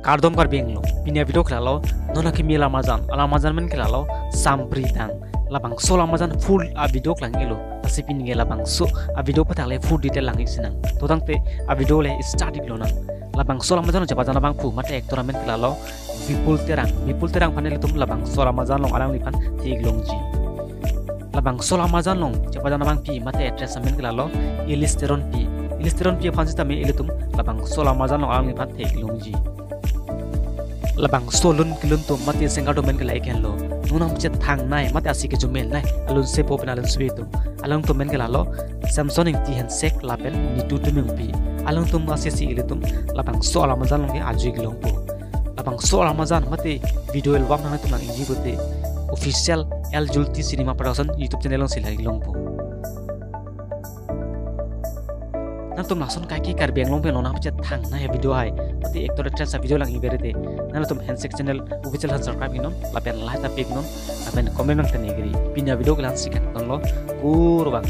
kardom kar benglo pinya video kelalo nona ki mila mazan men kelalo sampri tang labang so lamazan full a video klang elo tasi pin nge labang so a video patale full detail lang isinang to tang te a video le starting lo nang labang so lamazan jaba jana bang pu mate ektora men kelalo bipul terang panel tum labang so lamazan long alang lipan thig long ji labang so lamazan long jaba jana bang pi mate address men kelalo ilisteron pi fansi tame elitum labang so lamazan long alang lipan thig long ji labang solun kilun to mate senga do men kelai ken lo nunam che thang nai mate asik ke jumel nai alun se pop na alun swe to alung to men kelalo samsung ing ti han sek lapen ni tu tu meng pi alung to ase si elitum labang so lamazan long ke aju gilong po labang so lamazan mate video album na tu lang inji bote official El Julti Cinema Production YouTube channel long silai long po nan tum nason kai ki kar beng long pe nona che thang na he video hai mate ek to trace sa video lang i berete nan tum handshake channel official han subscribe ginon lapen like ta pek non lapen comment mang tane gri pinya video klan sikat ton lo kur bang